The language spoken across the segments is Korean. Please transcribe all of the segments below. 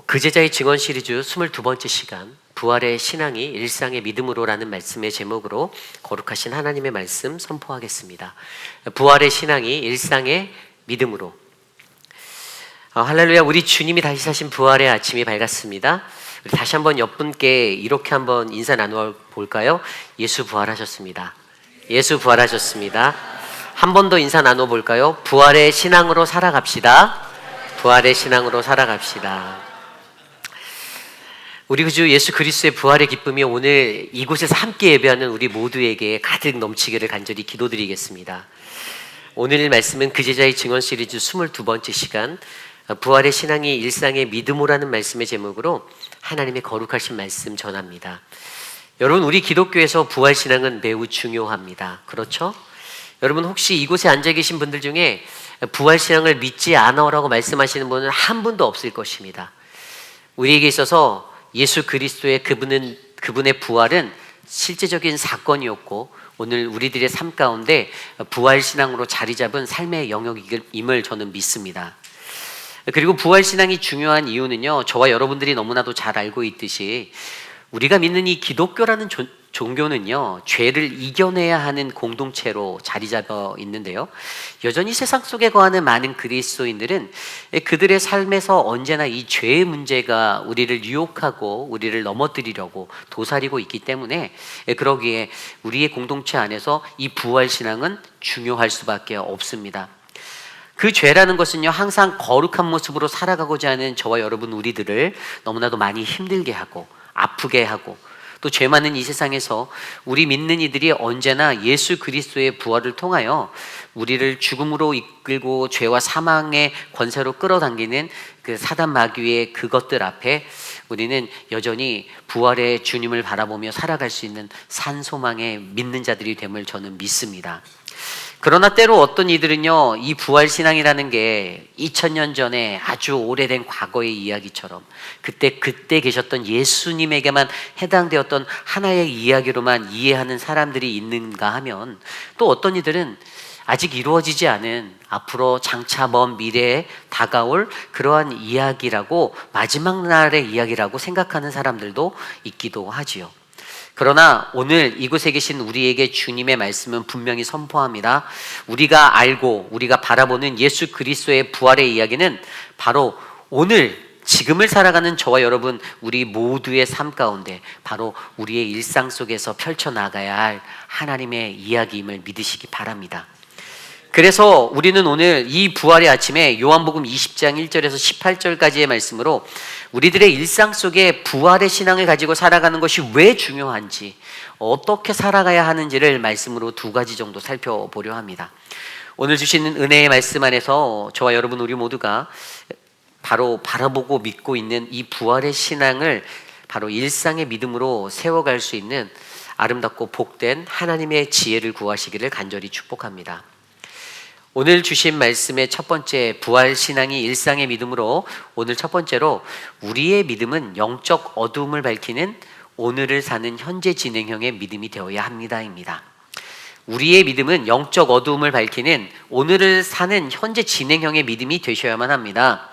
그 제자의 증언 시리즈 22번째 시간, 부활의 신앙이 일상의 믿음으로라는 말씀의 제목으로 거룩하신 하나님의 말씀 선포하겠습니다. 부활의 신앙이 일상의 믿음으로. 할렐루야. 우리 주님이 다시 사신 부활의 아침이 밝았습니다. 우리 다시 한번 옆분께 이렇게 한번 인사 나누어 볼까요? 예수 부활하셨습니다. 예수 부활하셨습니다. 한 번 더 인사 나눠 볼까요? 부활의 신앙으로 살아갑시다. 부활의 신앙으로 살아갑시다. 우리 구주 예수 그리스도의 부활의 기쁨이 오늘 이곳에서 함께 예배하는 우리 모두에게 가득 넘치기를 간절히 기도드리겠습니다. 오늘 말씀은 그 제자의 증언 시리즈 22번째 시간, 부활의 신앙이 일상의 믿음으로라는 말씀의 제목으로 하나님의 거룩하신 말씀 전합니다. 여러분, 우리 기독교에서 부활 신앙은 매우 중요합니다. 그렇죠? 여러분, 혹시 이곳에 앉아 계신 분들 중에 부활 신앙을 믿지 않아라고 말씀하시는 분은 한 분도 없을 것입니다. 우리에게 있어서 예수 그리스도의 그분의 부활은 실제적인 사건이었고, 오늘 우리들의 삶 가운데 부활 신앙으로 자리 잡은 삶의 영역임을 저는 믿습니다. 그리고 부활 신앙이 중요한 이유는요, 저와 여러분들이 너무나도 잘 알고 있듯이 우리가 믿는 이 기독교라는 종교는요, 죄를 이겨내야 하는 공동체로 자리 잡아 있는데요, 여전히 세상 속에 거하는 많은 그리스도인들은 그들의 삶에서 언제나 이 죄의 문제가 우리를 유혹하고 우리를 넘어뜨리려고 도사리고 있기 때문에, 그러기에 우리의 공동체 안에서 이 부활 신앙은 중요할 수밖에 없습니다. 그 죄라는 것은요, 항상 거룩한 모습으로 살아가고자 하는 저와 여러분 우리들을 너무나도 많이 힘들게 하고 아프게 하고, 또 죄 많은 이 세상에서 우리 믿는 이들이 언제나 예수 그리스도의 부활을 통하여 우리를 죽음으로 이끌고 죄와 사망의 권세로 끌어당기는 그 사단 마귀의 그것들 앞에 우리는 여전히 부활의 주님을 바라보며 살아갈 수 있는 산소망의 믿는 자들이 됨을 저는 믿습니다. 그러나 때로 어떤 이들은요, 이 부활신앙이라는 게 2000년 전에 아주 오래된 과거의 이야기처럼 그때 계셨던 예수님에게만 해당되었던 하나의 이야기로만 이해하는 사람들이 있는가 하면, 또 어떤 이들은 아직 이루어지지 않은 앞으로 장차 먼 미래에 다가올 그러한 이야기라고, 마지막 날의 이야기라고 생각하는 사람들도 있기도 하지요. 그러나 오늘 이곳에 계신 우리에게 주님의 말씀은 분명히 선포합니다. 우리가 알고 우리가 바라보는 예수 그리스도의 부활의 이야기는 바로 오늘 지금을 살아가는 저와 여러분 우리 모두의 삶 가운데 바로 우리의 일상 속에서 펼쳐나가야 할 하나님의 이야기임을 믿으시기 바랍니다. 그래서 우리는 오늘 이 부활의 아침에 요한복음 20장 1절에서 18절까지의 말씀으로 우리들의 일상 속에 부활의 신앙을 가지고 살아가는 것이 왜 중요한지, 어떻게 살아가야 하는지를 말씀으로 두 가지 정도 살펴보려 합니다. 오늘 주시는 은혜의 말씀 안에서 저와 여러분 우리 모두가 바로 바라보고 믿고 있는 이 부활의 신앙을 바로 일상의 믿음으로 세워갈 수 있는 아름답고 복된 하나님의 지혜를 구하시기를 간절히 축복합니다. 오늘 주신 말씀의 첫 번째, 부활 신앙이 일상의 믿음으로, 오늘 첫 번째로 우리의 믿음은 영적 어두움을 밝히는 오늘을 사는 현재 진행형의 믿음이 되어야 합니다입니다. 우리의 믿음은 영적 어두움을 밝히는 오늘을 사는 현재 진행형의 믿음이 되셔야만 합니다.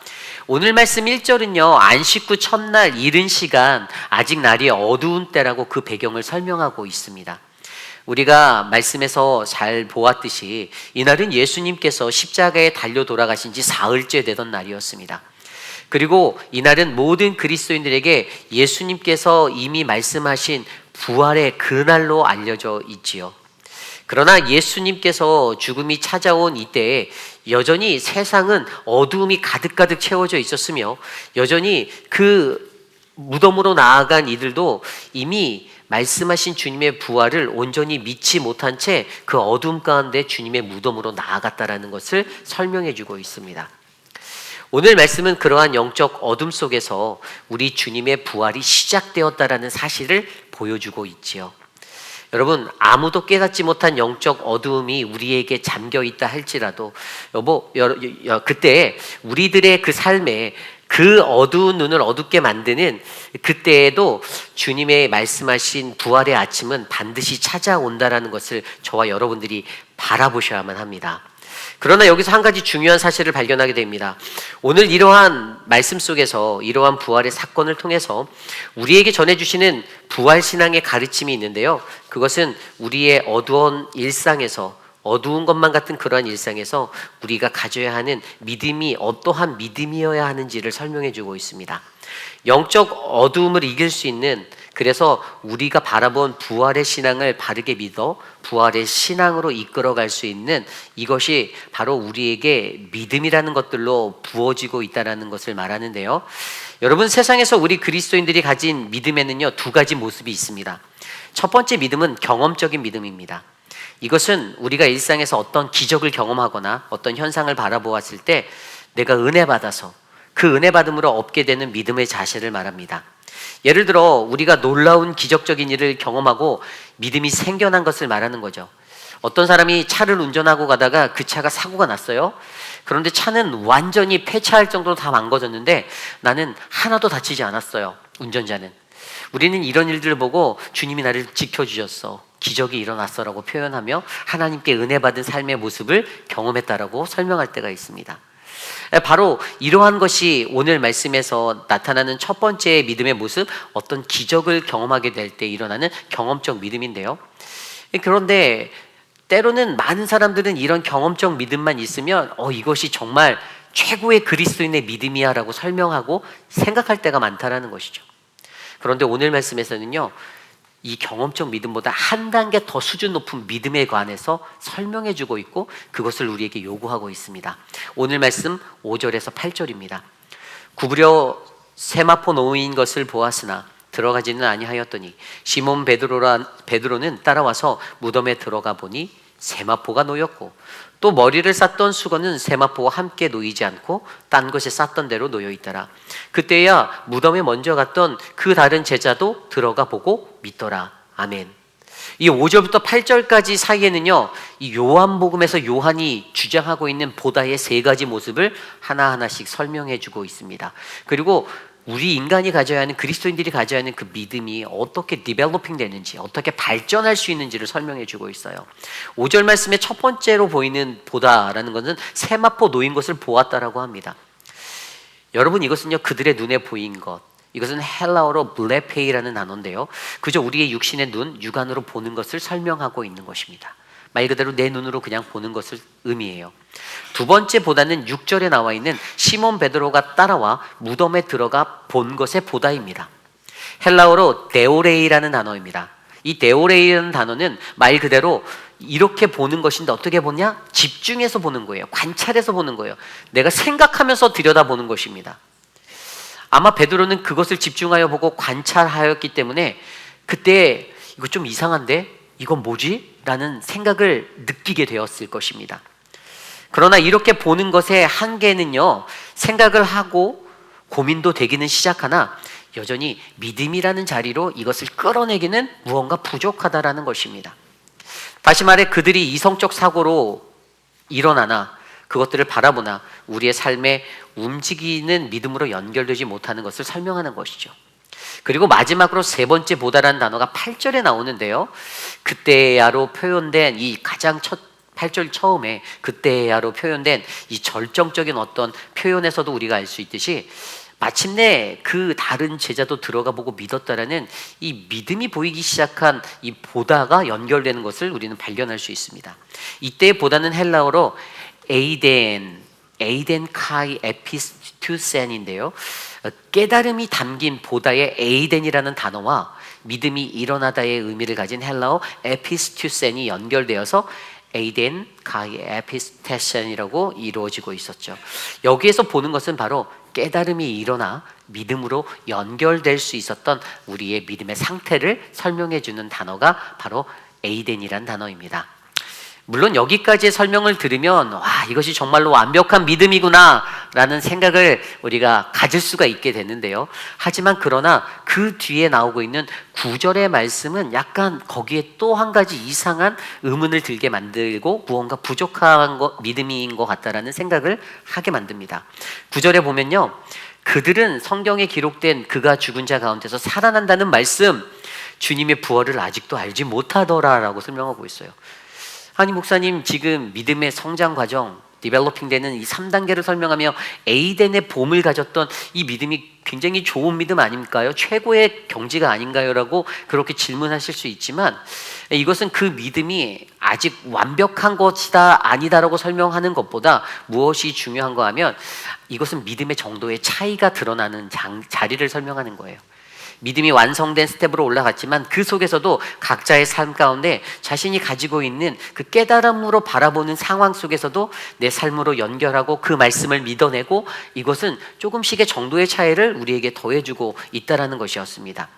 오늘 말씀 1절은요, 안식 후 첫날 이른 시간, 아직 날이 어두운 때라고 그 배경을 설명하고 있습니다. 우리가 말씀에서 잘 보았듯이 이날은 예수님께서 십자가에 달려 돌아가신 지 사흘째 되던 날이었습니다. 그리고 이날은 모든 그리스도인들에게 예수님께서 이미 말씀하신 부활의 그날로 알려져 있지요. 그러나 예수님께서 죽음이 찾아온 이때에 여전히 세상은 어두움이 가득가득 채워져 있었으며, 여전히 그 무덤으로 나아간 이들도 이미 말씀하신 주님의 부활을 온전히 믿지 못한 채 그 어둠 가운데 주님의 무덤으로 나아갔다라는 것을 설명해 주고 있습니다. 오늘 말씀은 그러한 영적 어둠 속에서 우리 주님의 부활이 시작되었다라는 사실을 보여주고 있지요. 여러분, 아무도 깨닫지 못한 영적 어두움이 우리에게 잠겨 있다 할지라도 그때 우리들의 그 삶에 그 어두운 눈을 어둡게 만드는 그때에도 주님의 말씀하신 부활의 아침은 반드시 찾아온다라는 것을 저와 여러분들이 바라보셔야만 합니다. 그러나 여기서 한 가지 중요한 사실을 발견하게 됩니다. 오늘 이러한 말씀 속에서 이러한 부활의 사건을 통해서 우리에게 전해주시는 부활신앙의 가르침이 있는데요. 그것은 우리의 어두운 일상에서, 어두운 것만 같은 그러한 일상에서 우리가 가져야 하는 믿음이 어떠한 믿음이어야 하는지를 설명해 주고 있습니다. 영적 어두움을 이길 수 있는, 그래서 우리가 바라본 부활의 신앙을 바르게 믿어 부활의 신앙으로 이끌어갈 수 있는, 이것이 바로 우리에게 믿음이라는 것들로 부어지고 있다는 것을 말하는데요. 여러분, 세상에서 우리 그리스도인들이 가진 믿음에는요, 두 가지 모습이 있습니다. 첫 번째 믿음은 경험적인 믿음입니다. 이것은 우리가 일상에서 어떤 기적을 경험하거나 어떤 현상을 바라보았을 때 내가 은혜 받아서 그 은혜 받음으로 얻게 되는 믿음의 자세를 말합니다. 예를 들어 우리가 놀라운 기적적인 일을 경험하고 믿음이 생겨난 것을 말하는 거죠. 어떤 사람이 차를 운전하고 가다가 그 차가 사고가 났어요. 그런데 차는 완전히 폐차할 정도로 다 망가졌는데 나는 하나도 다치지 않았어요. 운전자는. 우리는 이런 일들을 보고 주님이 나를 지켜주셨어, 기적이 일어났어라고 표현하며 하나님께 은혜 받은 삶의 모습을 경험했다라고 설명할 때가 있습니다. 바로 이러한 것이 오늘 말씀에서 나타나는 첫 번째 믿음의 모습, 어떤 기적을 경험하게 될 때 일어나는 경험적 믿음인데요. 그런데 때로는 많은 사람들은 이런 경험적 믿음만 있으면 이것이 정말 최고의 그리스도인의 믿음이야 라고 설명하고 생각할 때가 많다라는 것이죠. 그런데 오늘 말씀에서는요, 이 경험적 믿음보다 한 단계 더 수준 높은 믿음에 관해서 설명해 주고 있고 그것을 우리에게 요구하고 있습니다. 오늘 말씀 5절에서 8절입니다. 구부려 세마포 놓인 것을 보았으나 들어가지는 아니하였더니 시몬 베드로는 따라와서 무덤에 들어가 보니 세마포가 놓였고 또 머리를 쌌던 수건은 세마포와 함께 놓이지 않고 딴 곳에 쌌던 대로 놓여 있더라. 그때야 무덤에 먼저 갔던 그 다른 제자도 들어가 보고 믿더라. 아멘. 이 5절부터 8절까지 사이에는요, 이 요한복음에서 요한이 주장하고 있는 보다의 세 가지 모습을 하나하나씩 설명해 주고 있습니다. 그리고 우리 인간이 가져야 하는, 그리스도인들이 가져야 하는 그 믿음이 어떻게 디벨로핑 되는지, 어떻게 발전할 수 있는지를 설명해 주고 있어요. 5절 말씀의 첫 번째로 보이는 보다라는 것은 세마포 놓인 것을 보았다라고 합니다. 여러분, 이것은요, 그들의 눈에 보인 것, 이것은 헬라어로 블레페이라는 단어인데요, 그저 우리의 육신의 눈, 육안으로 보는 것을 설명하고 있는 것입니다. 말 그대로 내 눈으로 그냥 보는 것을 의미해요. 두 번째 보다는 6절에 나와 있는 시몬 베드로가 따라와 무덤에 들어가 본 것의 보다입니다. 헬라어로 데오레이라는 단어입니다. 이 데오레이라는 단어는 말 그대로 이렇게 보는 것인데 어떻게 보냐? 집중해서 보는 거예요. 관찰해서 보는 거예요. 내가 생각하면서 들여다보는 것입니다. 아마 베드로는 그것을 집중하여 보고 관찰하였기 때문에 그때 이거 좀 이상한데? 이건 뭐지? 라는 생각을 느끼게 되었을 것입니다. 그러나 이렇게 보는 것의 한계는요, 생각을 하고 고민도 되기는 시작하나 여전히 믿음이라는 자리로 이것을 끌어내기는 무언가 부족하다라는 것입니다. 다시 말해 그들이 이성적 사고로 일어나나 그것들을 바라보나 우리의 삶에 움직이는 믿음으로 연결되지 못하는 것을 설명하는 것이죠. 그리고 마지막으로 세 번째 보다라는 단어가 8절에 나오는데요, 그때야로 표현된 이 가장 첫 8절 처음에 그때야로 표현된 이 절정적인 어떤 표현에서도 우리가 알 수 있듯이 마침내 그 다른 제자도 들어가 보고 믿었다라는 이 믿음이 보이기 시작한 이 보다가 연결되는 것을 우리는 발견할 수 있습니다. 이때의 보다는 헬라어로 에이덴 카이 에피스투센인데요, 깨달음이 담긴 보다의 에이덴이라는 단어와 믿음이 일어나다의 의미를 가진 헬라어 에피스투센이 연결되어서 에이덴 카이 에피스테센이라고 이루어지고 있었죠. 여기에서 보는 것은 바로 깨달음이 일어나 믿음으로 연결될 수 있었던 우리의 믿음의 상태를 설명해 주는 단어가 바로 에이덴이란 단어입니다. 물론 여기까지의 설명을 들으면 이것이 정말로 완벽한 믿음이구나 라는 생각을 우리가 가질 수가 있게 되는데요, 하지만 그러나 그 뒤에 나오고 있는 9절의 말씀은 약간 거기에 또 한 가지 이상한 의문을 들게 만들고 무언가 부족한 믿음인 것 같다라는 생각을 하게 만듭니다. 9절에 보면요, 그들은 성경에 기록된 그가 죽은 자 가운데서 살아난다는 말씀, 주님의 부활을 아직도 알지 못하더라라고 설명하고 있어요. 아니 목사님, 지금 믿음의 성장 과정 디벨로핑 되는 이 3단계를 설명하며 에이덴의 봄을 가졌던 이 믿음이 굉장히 좋은 믿음 아닙니까요? 최고의 경지가 아닌가요? 라고 그렇게 질문하실 수 있지만, 이것은 그 믿음이 아직 완벽한 것이다 아니다라고 설명하는 것보다 무엇이 중요한가 하면, 이것은 믿음의 정도의 차이가 드러나는 자리를 설명하는 거예요. 믿음이 완성된 스텝으로 올라갔지만 그 속에서도 각자의 삶 가운데 자신이 가지고 있는 그 깨달음으로 바라보는 상황 속에서도 내 삶으로 연결하고 그 말씀을 믿어내고, 이것은 조금씩의 정도의 차이를 우리에게 더해주고 있다는 것이었습니다.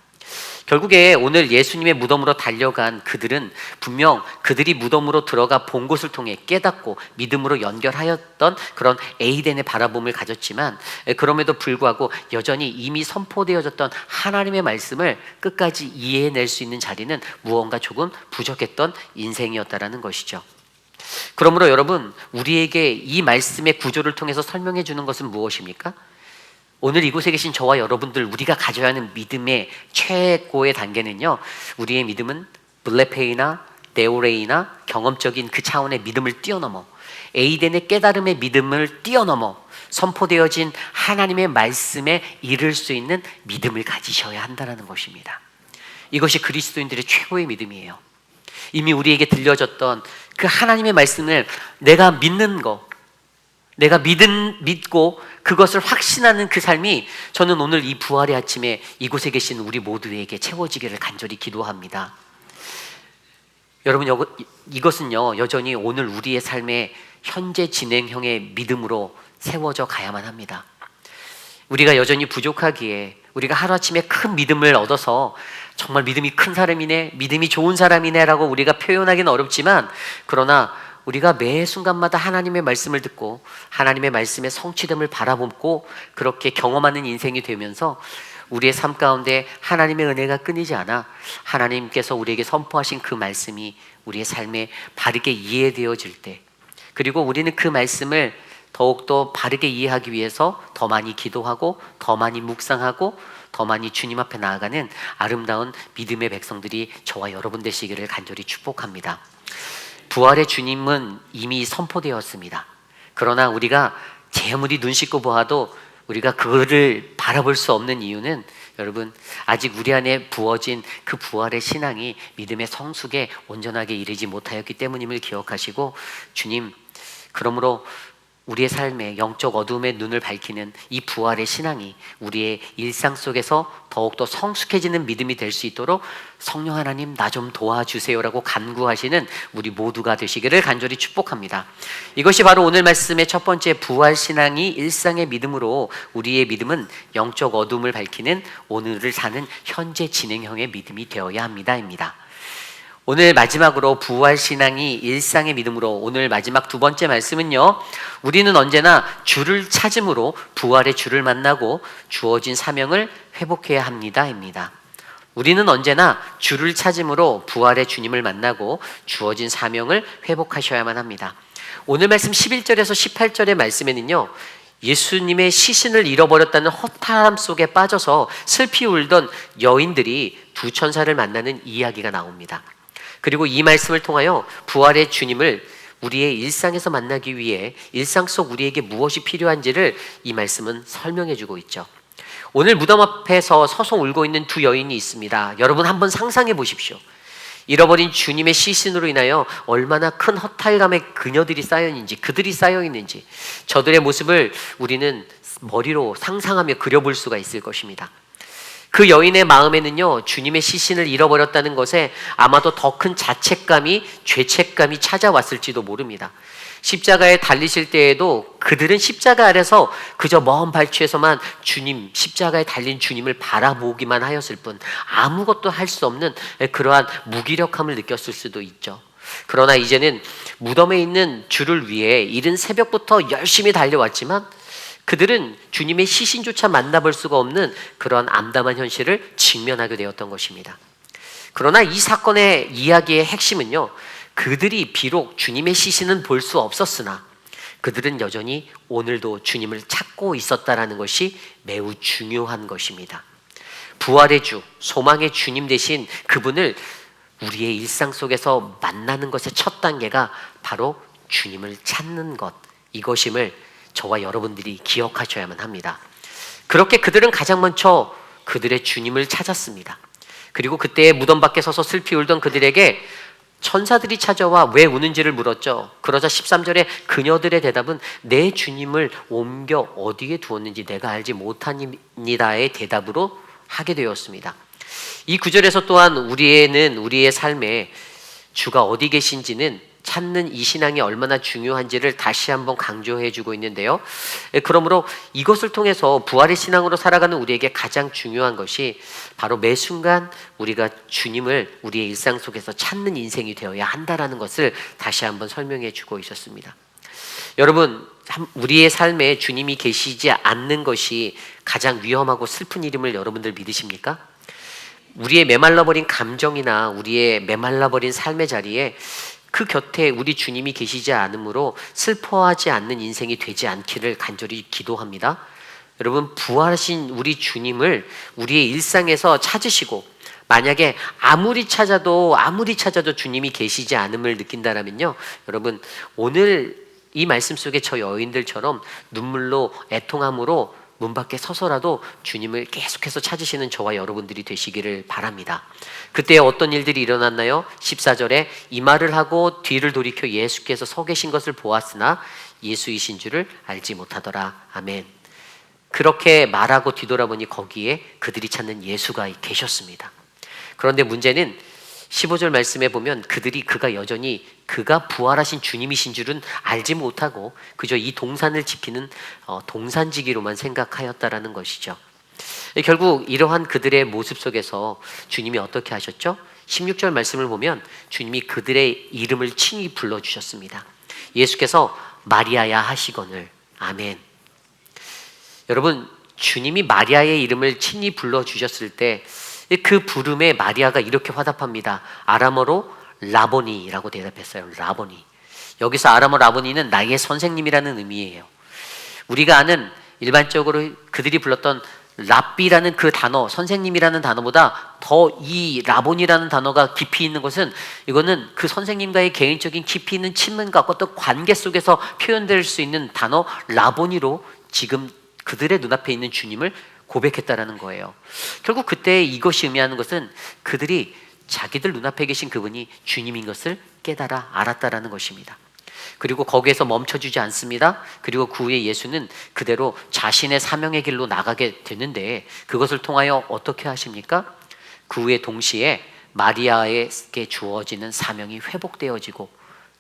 결국에 오늘 예수님의 무덤으로 달려간 그들은 분명 그들이 무덤으로 들어가 본 곳을 통해 깨닫고 믿음으로 연결하였던 그런 에이덴의 바라봄을 가졌지만, 그럼에도 불구하고 여전히 이미 선포되어졌던 하나님의 말씀을 끝까지 이해해낼 수 있는 자리는 무언가 조금 부족했던 인생이었다라는 것이죠. 그러므로 여러분, 우리에게 이 말씀의 구조를 통해서 설명해 주는 것은 무엇입니까? 오늘 이곳에 계신 저와 여러분들, 우리가 가져야 하는 믿음의 최고의 단계는요, 우리의 믿음은 블레페이나 네오레이나 경험적인 그 차원의 믿음을 뛰어넘어 에이덴의 깨달음의 믿음을 뛰어넘어 선포되어진 하나님의 말씀에 이를 수 있는 믿음을 가지셔야 한다는 것입니다. 이것이 그리스도인들의 최고의 믿음이에요. 이미 우리에게 들려졌던 그 하나님의 말씀을 내가 믿는 거, 내가 믿고 그것을 확신하는 그 삶이, 저는 오늘 이 부활의 아침에 이곳에 계신 우리 모두에게 채워지기를 간절히 기도합니다. 여러분, 이것은요 여전히 오늘 우리의 삶의 현재 진행형의 믿음으로 세워져 가야만 합니다. 우리가 여전히 부족하기에 우리가 하루아침에 큰 믿음을 얻어서 정말 믿음이 큰 사람이네, 믿음이 좋은 사람이네 라고 우리가 표현하기는 어렵지만, 그러나 우리가 매 순간마다 하나님의 말씀을 듣고 하나님의 말씀의 성취됨을 바라보고 그렇게 경험하는 인생이 되면서 우리의 삶 가운데 하나님의 은혜가 끊이지 않아 하나님께서 우리에게 선포하신 그 말씀이 우리의 삶에 바르게 이해되어질 때, 그리고 우리는 그 말씀을 더욱더 바르게 이해하기 위해서 더 많이 기도하고 더 많이 묵상하고 더 많이 주님 앞에 나아가는 아름다운 믿음의 백성들이 저와 여러분 되시기를 간절히 축복합니다. 부활의 주님은 이미 선포되었습니다. 그러나 우리가 아무리 눈 씻고 보아도 우리가 그를 바라볼 수 없는 이유는, 여러분, 아직 우리 안에 부어진 그 부활의 신앙이 믿음의 성숙에 온전하게 이르지 못하였기 때문임을 기억하시고, 주님, 그러므로 우리의 삶에 영적 어둠의 눈을 밝히는 이 부활의 신앙이 우리의 일상 속에서 더욱더 성숙해지는 믿음이 될 수 있도록 성령 하나님, 나 좀 도와주세요라고 간구하시는 우리 모두가 되시기를 간절히 축복합니다. 이것이 바로 오늘 말씀의 첫 번째, 부활 신앙이 일상의 믿음으로 우리의 믿음은 영적 어둠을 밝히는 오늘을 사는 현재 진행형의 믿음이 되어야 합니다입니다. 오늘 마지막으로 부활 신앙이 일상의 믿음으로, 오늘 마지막 두 번째 말씀은요, 우리는 언제나 주를 찾음으로 부활의 주를 만나고 주어진 사명을 회복해야 합니다입니다. 우리는 언제나 주를 찾음으로 부활의 주님을 만나고 주어진 사명을 회복하셔야만 합니다. 오늘 말씀 11절에서 18절의 말씀에는요, 예수님의 시신을 잃어버렸다는 허탈함 속에 빠져서 슬피 울던 여인들이 두 천사를 만나는 이야기가 나옵니다. 그리고 이 말씀을 통하여 부활의 주님을 우리의 일상에서 만나기 위해 일상 속 우리에게 무엇이 필요한지를 이 말씀은 설명해 주고 있죠. 오늘 무덤 앞에서 서서 울고 있는 두 여인이 있습니다. 여러분 한번 상상해 보십시오. 잃어버린 주님의 시신으로 인하여 얼마나 큰 허탈감의 그녀들이 그들이 쌓여 있는지, 저들의 모습을 우리는 머리로 상상하며 그려볼 수가 있을 것입니다. 그 여인의 마음에는요, 주님의 시신을 잃어버렸다는 것에 아마도 더 큰 자책감이, 죄책감이 찾아왔을지도 모릅니다. 십자가에 달리실 때에도 그들은 십자가 아래서 그저 먼 발치에서만 주님, 십자가에 달린 주님을 바라보기만 하였을 뿐 아무것도 할 수 없는 그러한 무기력함을 느꼈을 수도 있죠. 그러나 이제는 무덤에 있는 주를 위해 이른 새벽부터 열심히 달려왔지만 그들은 주님의 시신조차 만나볼 수가 없는 그런 암담한 현실을 직면하게 되었던 것입니다. 그러나 이 사건의 이야기의 핵심은요, 그들이 비록 주님의 시신은 볼 수 없었으나 그들은 여전히 오늘도 주님을 찾고 있었다는 것이 매우 중요한 것입니다. 부활의 주, 소망의 주님 대신 그분을 우리의 일상 속에서 만나는 것의 첫 단계가 바로 주님을 찾는 것, 이것임을 저와 여러분들이 기억하셔야만 합니다. 그렇게 그들은 가장 먼저 그들의 주님을 찾았습니다. 그리고 그때 무덤 밖에 서서 슬피 울던 그들에게 천사들이 찾아와 왜 우는지를 물었죠. 그러자 13절에 그녀들의 대답은 내 주님을 옮겨 어디에 두었는지 내가 알지 못합니다의 대답으로 하게 되었습니다. 이 구절에서 또한 우리의 삶에 주가 어디 계신지는 찾는 이 신앙이 얼마나 중요한지를 다시 한번 강조해 주고 있는데요. 그러므로 이것을 통해서 부활의 신앙으로 살아가는 우리에게 가장 중요한 것이 바로 매 순간 우리가 주님을 우리의 일상 속에서 찾는 인생이 되어야 한다라는 것을 다시 한번 설명해 주고 있었습니다. 여러분, 우리의 삶에 주님이 계시지 않는 것이 가장 위험하고 슬픈 일임을 여러분들 믿으십니까? 우리의 메말라버린 감정이나 우리의 메말라버린 삶의 자리에 그 곁에 우리 주님이 계시지 않으므로 슬퍼하지 않는 인생이 되지 않기를 간절히 기도합니다. 여러분, 부활하신 우리 주님을 우리의 일상에서 찾으시고 만약에 아무리 찾아도 주님이 계시지 않음을 느낀다면요, 여러분, 오늘 이 말씀 속에 저 여인들처럼 눈물로 애통함으로 문 밖에 서서라도 주님을 계속해서 찾으시는 저와 여러분들이 되시기를 바랍니다. 그때 어떤 일들이 일어났나요? 14절에 이 말을 하고 뒤를 돌이켜 예수께서 서 계신 것을 보았으나 예수이신 줄을 알지 못하더라. 아멘. 그렇게 말하고 뒤돌아보니 거기에 그들이 찾는 예수가 계셨습니다. 그런데 문제는 15절 말씀에 보면 그가 부활하신 주님이신 줄은 알지 못하고 그저 이 동산을 지키는 동산지기로만 생각하였다라는 것이죠. 결국 이러한 그들의 모습 속에서 주님이 어떻게 하셨죠? 16절 말씀을 보면 주님이 그들의 이름을 친히 불러주셨습니다. 예수께서 마리아야 하시거늘. 아멘. 여러분, 주님이 마리아의 이름을 친히 불러주셨을 때 그 부름에 마리아가 이렇게 화답합니다. 아람어로 라보니라고 대답했어요. 라보니. 여기서 아람어 라보니는 나의 선생님이라는 의미예요. 우리가 아는 일반적으로 그들이 불렀던 랍비라는 그 단어, 선생님이라는 단어보다 더 이 라본이라는 단어가 깊이 있는 것은 이거는 그 선생님과의 개인적인 깊이 있는 친분과 어떤 관계 속에서 표현될 수 있는 단어 라보니로 지금 그들의 눈앞에 있는 주님을 고백했다라는 거예요. 결국 그때 이것이 의미하는 것은 그들이 자기들 눈앞에 계신 그분이 주님인 것을 깨달아 알았다라는 것입니다. 그리고 거기에서 멈춰주지 않습니다. 그리고 그 후에 예수는 그대로 자신의 사명의 길로 나가게 되는데 그것을 통하여 어떻게 하십니까? 그 후에 동시에 마리아에게 주어지는 사명이 회복되어지고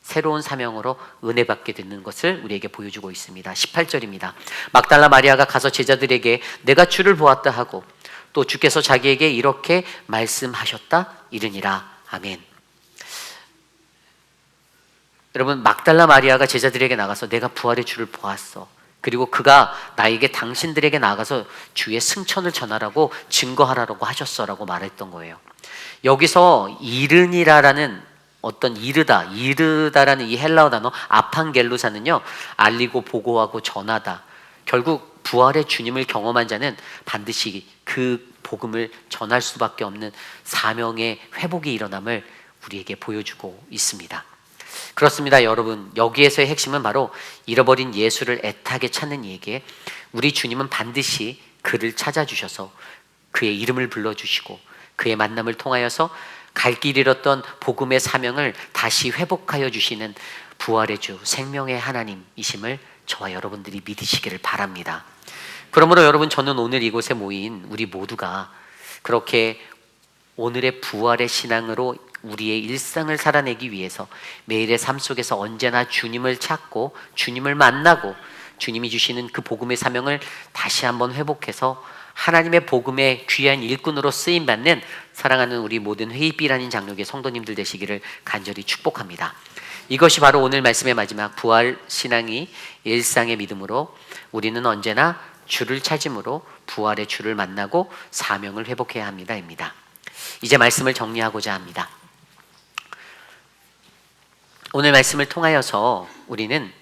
새로운 사명으로 은혜 받게 되는 것을 우리에게 보여주고 있습니다. 18절입니다. 막달라 마리아가 가서 제자들에게 내가 주를 보았다 하고 또 주께서 자기에게 이렇게 말씀하셨다 이르니라. 아멘. 여러분, 막달라 마리아가 제자들에게 나가서 내가 부활의 주를 보았어. 그리고 그가 나에게 당신들에게 나가서 주의 승천을 전하라고 증거하라고 하셨어라고 말했던 거예요. 여기서 이르니라라는 어떤 이르다라는 이 헬라어 단어 아판겔루사는요, 알리고 보고하고 전하다. 결국 부활의 주님을 경험한 자는 반드시 그 복음을 전할 수밖에 없는 사명의 회복이 일어남을 우리에게 보여주고 있습니다. 그렇습니다, 여러분. 여기에서의 핵심은 바로 잃어버린 예수를 애타게 찾는 이에게 우리 주님은 반드시 그를 찾아주셔서 그의 이름을 불러주시고 그의 만남을 통하여서 갈 길 잃었던 복음의 사명을 다시 회복하여 주시는 부활의 주, 생명의 하나님이심을 저와 여러분들이 믿으시기를 바랍니다. 그러므로 여러분, 저는 오늘 이곳에 모인 우리 모두가 그렇게 오늘의 부활의 신앙으로 우리의 일상을 살아내기 위해서 매일의 삶 속에서 언제나 주님을 찾고 주님을 만나고 주님이 주시는 그 복음의 사명을 다시 한번 회복해서 하나님의 복음의 귀한 일꾼으로 쓰임받는 사랑하는 우리 모든 회의비라는 장로교의 성도님들 되시기를 간절히 축복합니다. 이것이 바로 오늘 말씀의 마지막 부활 신앙이 일상의 믿음으로 우리는 언제나 주를 찾음으로 부활의 주를 만나고 사명을 회복해야 합니다입니다. 이제 말씀을 정리하고자 합니다. 오늘 말씀을 통하여서 우리는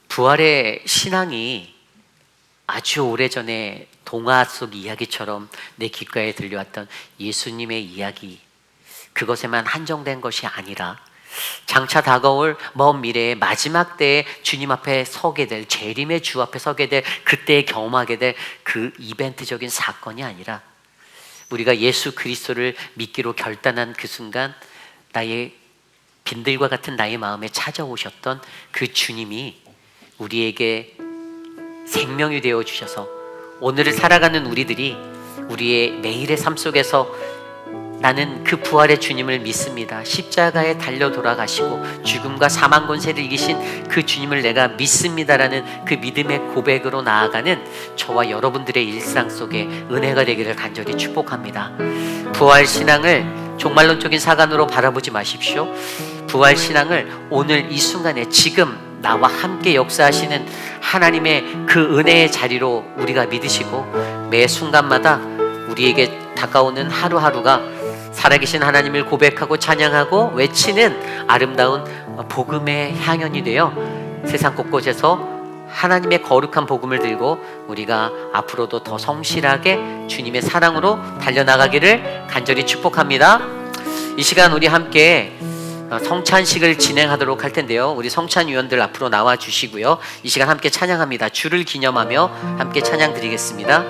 부활의 신앙이 아주 오래전에 동화 속 이야기처럼 내 귓가에 들려왔던 예수님의 이야기, 그것에만 한정된 것이 아니라 장차 다가올 먼 미래의 마지막 때에 주님 앞에 서게 될, 재림의 주 앞에 서게 될, 그때에 경험하게 될 그 이벤트적인 사건이 아니라 우리가 예수 그리스도를 믿기로 결단한 그 순간 나의 빈들과 같은 나의 마음에 찾아오셨던 그 주님이 우리에게 생명이 되어 주셔서 오늘을 살아가는 우리들이 우리의 매일의 삶 속에서 나는 그 부활의 주님을 믿습니다. 십자가에 달려 돌아가시고 죽음과 사망 권세를 이기신 그 주님을 내가 믿습니다라는 그 믿음의 고백으로 나아가는 저와 여러분들의 일상 속에 은혜가 되기를 간절히 축복합니다. 부활 신앙을 종말론적인 사관으로 바라보지 마십시오. 부활 신앙을 오늘 이 순간에 지금 나와 함께 역사하시는 하나님의 그 은혜의 자리로 우리가 믿으시고 매 순간마다 우리에게 다가오는 하루하루가 살아계신 하나님을 고백하고 찬양하고 외치는 아름다운 복음의 향연이 되어 세상 곳곳에서 하나님의 거룩한 복음을 들고 우리가 앞으로도 더 성실하게 주님의 사랑으로 달려나가기를 간절히 축복합니다. 이 시간 우리 함께 성찬식을 진행하도록 할 텐데요. 우리 성찬위원들 앞으로 나와 주시고요. 이 시간 함께 찬양합니다. 주를 기념하며 함께 찬양 드리겠습니다.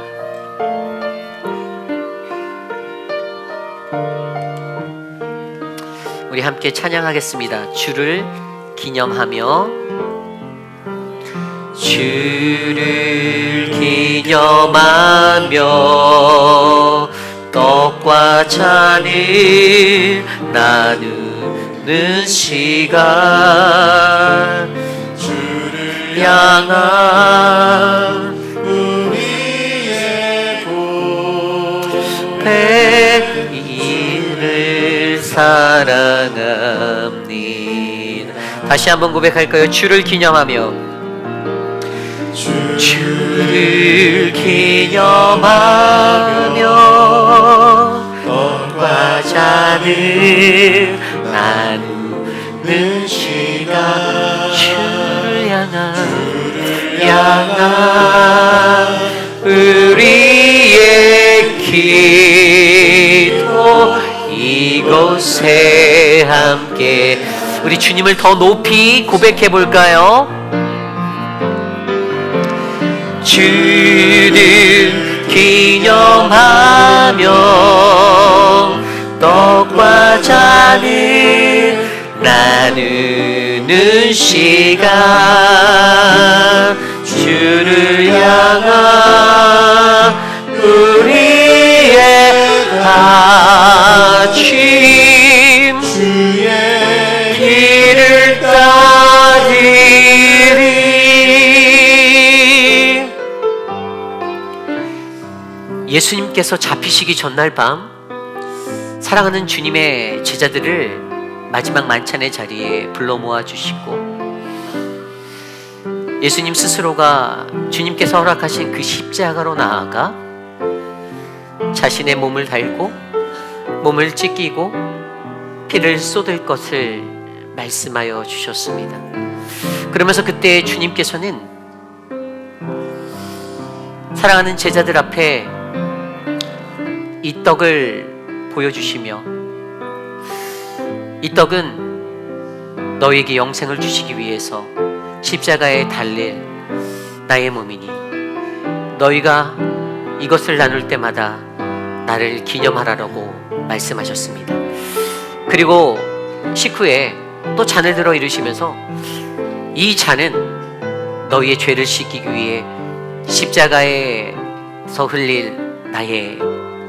우리 함께 찬양하겠습니다. 주를 기념하며, 주를 기념하며 떡과 잔을 나누는 시간, 주를 향한 우리의 고백을 사랑합니다. 다시 한번 고백할까요? 주를 기념하며, 주를 기념하며 떡과 잔을 나누는 시간, 주를 향한 우리의 기도, 이곳에 함께 우리 주님을 더 높이 고백해 볼까요? 주를 기념하며 떡과 잔을 나누는 시간, 주를 향한 우리의 아침, 주의 길을 따르리. 예수님께서 잡히시기 전날 밤 사랑하는 주님의 제자들을 마지막 만찬의 자리에 불러 모아 주시고, 예수님 스스로가 주님께서 허락하신 그 십자가로 나아가 자신의 몸을 달고 몸을 찢기고 피를 쏟을 것을 말씀하여 주셨습니다. 그러면서 그때 주님께서는 사랑하는 제자들 앞에 이 떡을 보여주시며, 이 떡은 너에게 영생을 주시기 위해서 십자가에 달릴 나의 몸이니 너희가 이것을 나눌 때마다 나를 기념하라고 말씀하셨습니다. 그리고 식후에 또 잔을 들어 이르시면서 이 잔은 너희의 죄를 씻기기 위해 십자가에서 흘릴 나의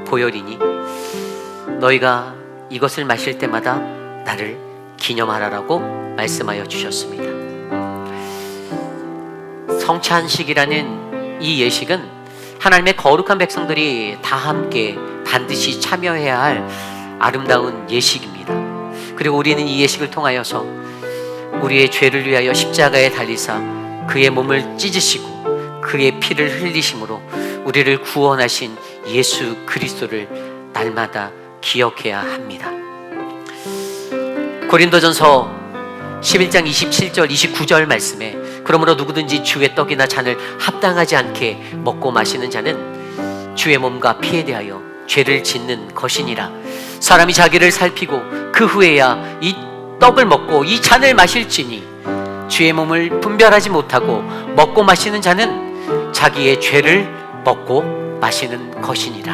보혈이니 너희가 이것을 마실 때마다 나를 기념하라라고 말씀하여 주셨습니다. 성찬식이라는 이 예식은 하나님의 거룩한 백성들이 다 함께 반드시 참여해야 할 아름다운 예식입니다. 그리고 우리는 이 예식을 통하여서 우리의 죄를 위하여 십자가에 달리사 그의 몸을 찢으시고 그의 피를 흘리심으로 우리를 구원하신 예수 그리스도를 날마다 기억해야 합니다. 고린도전서 11장 27절 29절 말씀에 그러므로 누구든지 주의 떡이나 잔을 합당하지 않게 먹고 마시는 자는 주의 몸과 피에 대하여 죄를 짓는 것이니라. 사람이 자기를 살피고 그 후에야 이 떡을 먹고 이 잔을 마실지니 주의 몸을 분별하지 못하고 먹고 마시는 자는 자기의 죄를 먹고 마시는 것이니라.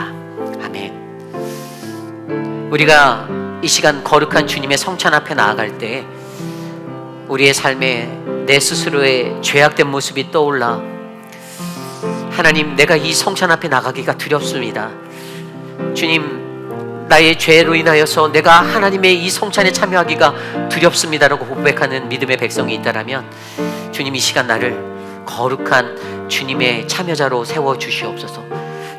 아멘. 우리가 이 시간 거룩한 주님의 성찬 앞에 나아갈 때 우리의 삶에 내 스스로의 죄악된 모습이 떠올라 하나님, 내가 이 성찬 앞에 나가기가 두렵습니다. 주님, 나의 죄로 인하여서 내가 하나님의 이 성찬에 참여하기가 두렵습니다라고 고백하는 믿음의 백성이 있다라면 주님, 이 시간 나를 거룩한 주님의 참여자로 세워주시옵소서.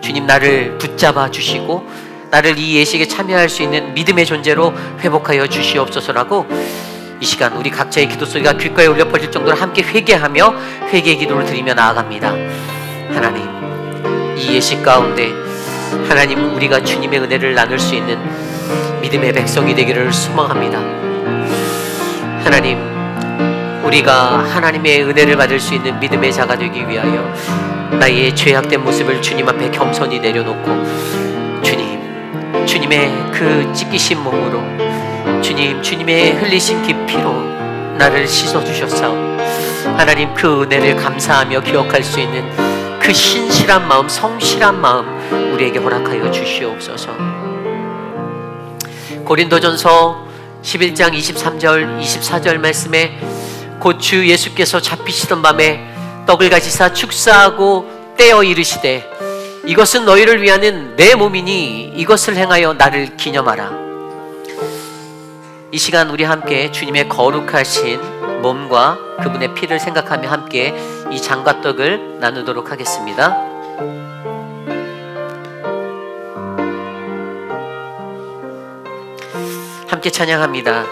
주님, 나를 붙잡아 주시고 나를 이 예식에 참여할 수 있는 믿음의 존재로 회복하여 주시옵소서라고 이 시간 우리 각자의 기도 소리가 귓가에 울려 퍼질 정도로 함께 회개하며 회개의 기도를 드리며 나아갑니다. 하나님, 이 예식 가운데 하나님, 우리가 주님의 은혜를 나눌 수 있는 믿음의 백성이 되기를 소망합니다. 하나님, 우리가 하나님의 은혜를 받을 수 있는 믿음의 자가 되기 위하여 나의 죄악된 모습을 주님 앞에 겸손히 내려놓고 주님의 그 찢기신 몸으로 주님의 흘리신 피로 나를 씻어주셨사오. 하나님, 그 은혜를 감사하며 기억할 수 있는 그 신실한 마음, 성실한 마음 우리에게 허락하여 주시옵소서. 고린도전서 11장 23절 24절 말씀에 곧 주 예수께서 잡히시던 밤에 떡을 가지사 축사하고 떼어 이르시되 이것은 너희를 위하는 내 몸이니 이것을 행하여 나를 기념하라. 이 시간 우리 함께 주님의 거룩하신 몸과 그분의 피를 생각하며 함께 이 잔과 떡을 나누도록 하겠습니다. 함께 찬양합니다.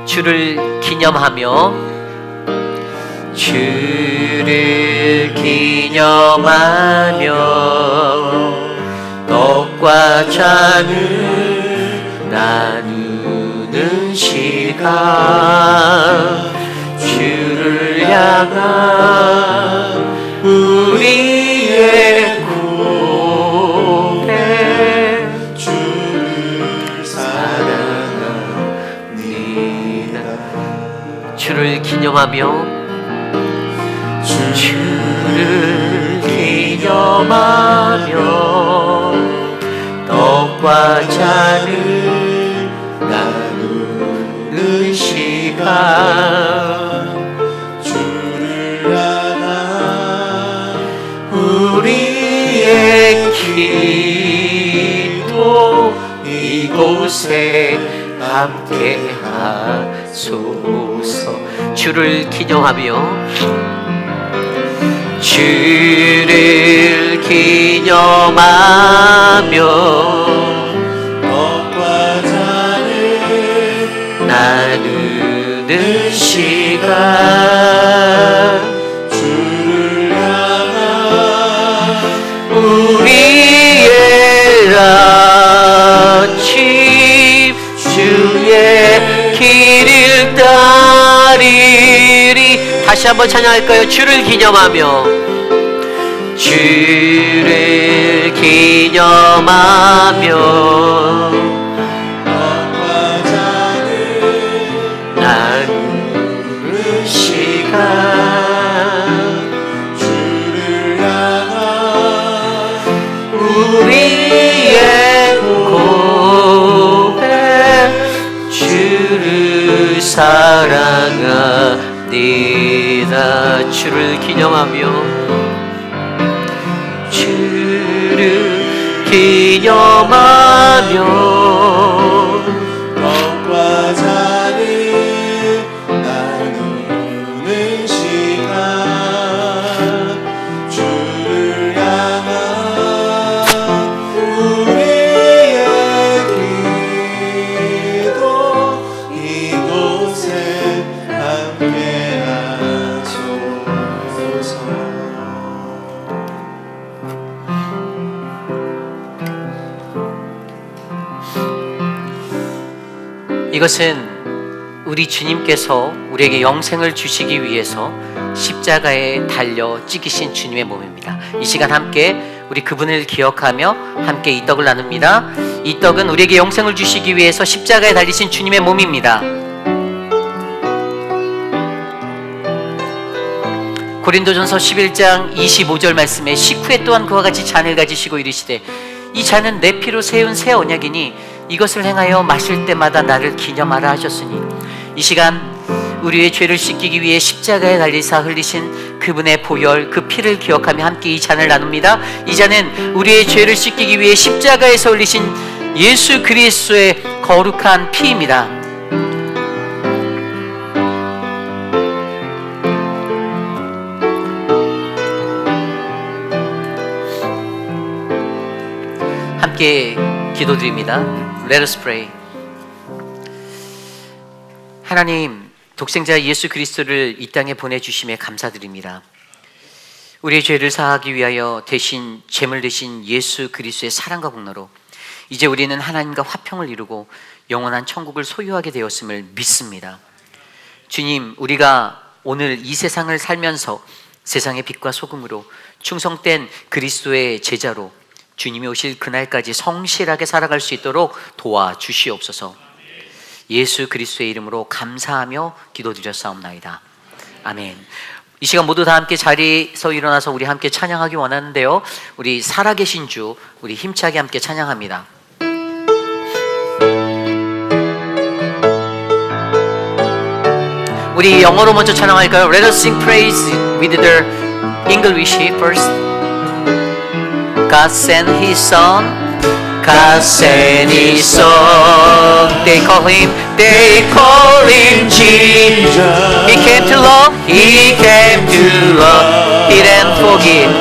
주를 기념하며 떡과 잔을 나누는 시간, 주를 향한 우리의 고백, 주를 사랑합니다. 주를 기념하며 떡과 잔을 나누는 시간, 주를 향한 우리의 기도 이곳에 함께 하소서. 주를 기념하며 주를 기념하며 떡과 잔을 나누는 시간, 주를 향한 우리의 아침, 주의 길을 따르리. 다시 한번 찬양할까요? 주를 기념하며 주를 기념하며 떡과 잔을 나누는 시간, 주를 향한 우리의 고백, 주를 사랑합니다. 주를 기념하며 주를 기념하며 떡과 잔을 나누는 시간, 주를 향한 우리의 기도 이곳에 함께 하소서. 이것은 우리 주님께서 우리에게 영생을 주시기 위해서 십자가에 달려 찢기신 주님의 몸입니다. 이 시간 함께 우리 그분을 기억하며 함께 이 떡을 나눕니다. 이 떡은 우리에게 영생을 주시기 위해서 십자가에 달리신 주님의 몸입니다. 고린도전서 11장 25절 말씀에 식후에 또한 그와 같이 잔을 가지시고 이르시되 이 잔은 내 피로 세운 새 언약이니 이것을 행하여 마실 때마다 나를 기념하라 하셨으니 이 시간 우리의 죄를 씻기기 위해 십자가에 달리사 흘리신 그분의 보혈 그 피를 기억하며 함께 이 잔을 나눕니다. 이 잔은 우리의 죄를 씻기기 위해 십자가에서 흘리신 예수 그리스도의 거룩한 피입니다. 함께 기도드립니다. Let us pray. 하나님, 독생자 예수 그리스도를 이 땅에 보내주심에 감사드립니다. 우리의 죄를 사하기 위하여 대신 제물 되신 예수 그리스도의 사랑과 공로로 이제 우리는 하나님과 화평을 이루고 영원한 천국을 소유하게 되었음을 믿습니다. 주님, 우리가 오늘 이 세상을 살면서 세상의 빛과 소금으로 충성된 그리스도의 제자로 주님이 오실 그날까지 성실하게 살아갈 수 있도록 도와주시옵소서. 예수 그리스도의 이름으로 감사하며 기도드렸사옵나이다. 아멘. 이 시간 모두 다 함께 자리에서 일어나서 우리 함께 찬양하기 원하는데요, 우리 살아계신 주 우리 힘차게 함께 찬양합니다. 우리 영어로 먼저 찬양할까요? Let us sing praise with the English first. God sent His Son. God sent His Son. They call Him Jesus. He came to love. He came to love. Heal and forgive.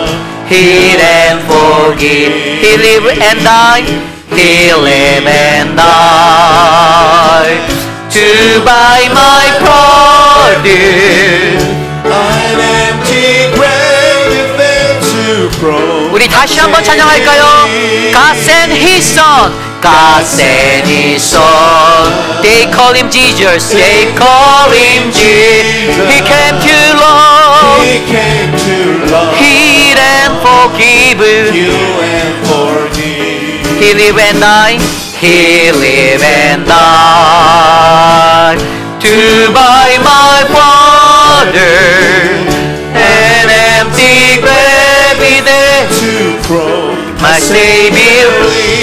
Heal and forgive. He lived and died. He lived and died to buy my pardon. An empty grave and to prove. 우리 다시 한번 찬양할까요? God sent His Son. God sent His Son. They call Him Jesus. They call Him Jesus. He came to love. He came to love. Heal and forgive. Heal and forgive. He lived and died. He lived and died to buy my pardon. An empty grave is there To prove my Savior,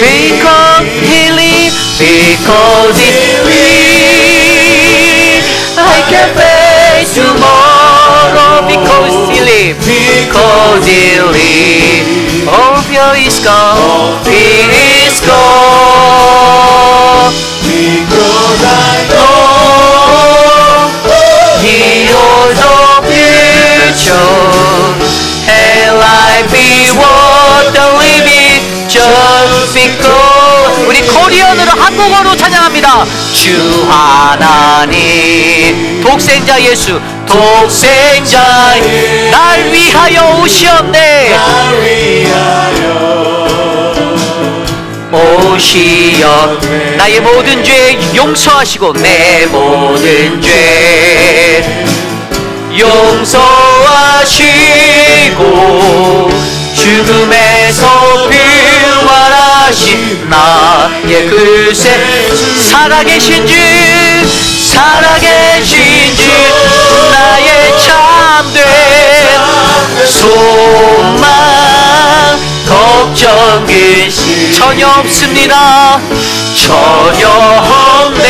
because He lived, because He lived, I can face tomorrow, because He lived, because He lived, all fear is gone, fear is gone, because I know He holds the future, and life be worth the living just because. 우리 코리안으로 한국어로 찬양합니다. 주 하나님 독생자 예수 독생자 날 위하여 오셨네. 날 위하여 오시었네. 나의 모든 죄 용서하시고 내 모든 죄 용서하시고 죽음에서 부활하신 나의 글쎄 살아계신 주 살아계신 주 나의 참된 소망 걱정 근심 전혀 없습니다. 전혀 없네.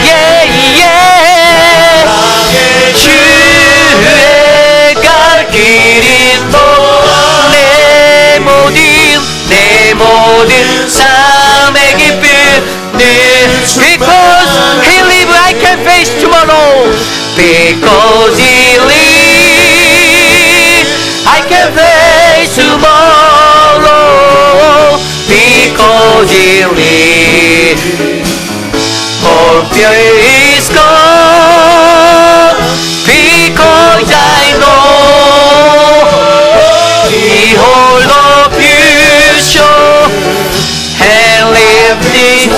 예예 주의 갈 길인 내 모든 삶의 기쁨은 because He live I can face tomorrow. Because He live I can face tomorrow. Because He live all fear is gone. Because I know He holds the future and live the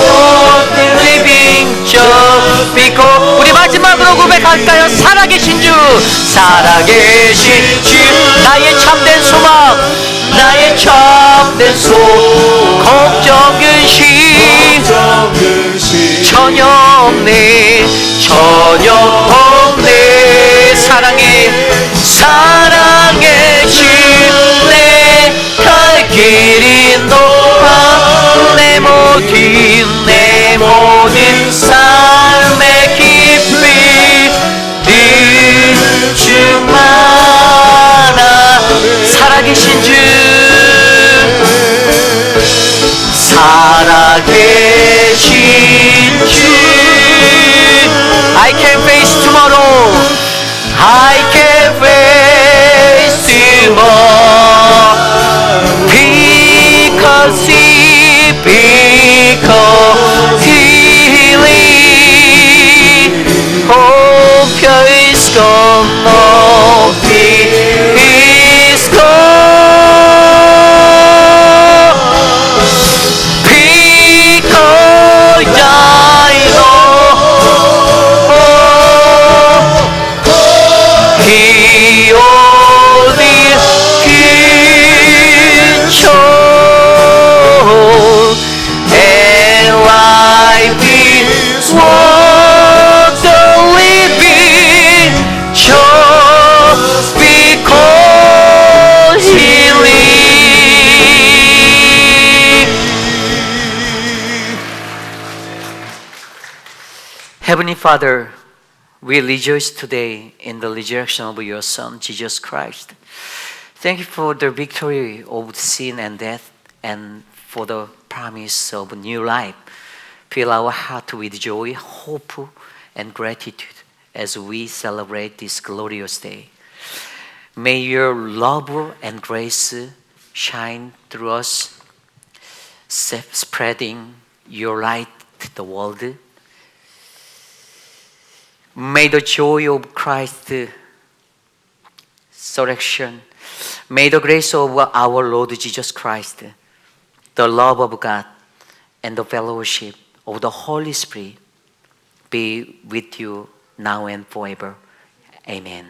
living just because. 우리 마지막으로 고백할까요? 살아계신 주 살아계신 주 나의 참된 소망 나의 참된 소망 걱정 근심 전혀 없네 전혀 없네. 사랑해 사랑 모든 내 모든 삶의 깊이 늘 주만아 살아계신 주 살아계신 주 I can face tomorrow I can face tomorrow because he lives hope is gone 높이 is gone because I know He only controls and life is worth the living just because He lives. Heavenly Father, we rejoice today in the resurrection of your Son, Jesus Christ. Thank you for the victory of sin and death and for the promise of new life. Fill our heart with joy, hope, and gratitude as we celebrate this glorious day. May your love and grace shine through us, spreading your light to the world. May the joy of Christ's resurrection, may the grace of our Lord Jesus Christ, the love of God, and the fellowship of the Holy Spirit be with you now and forever. Amen.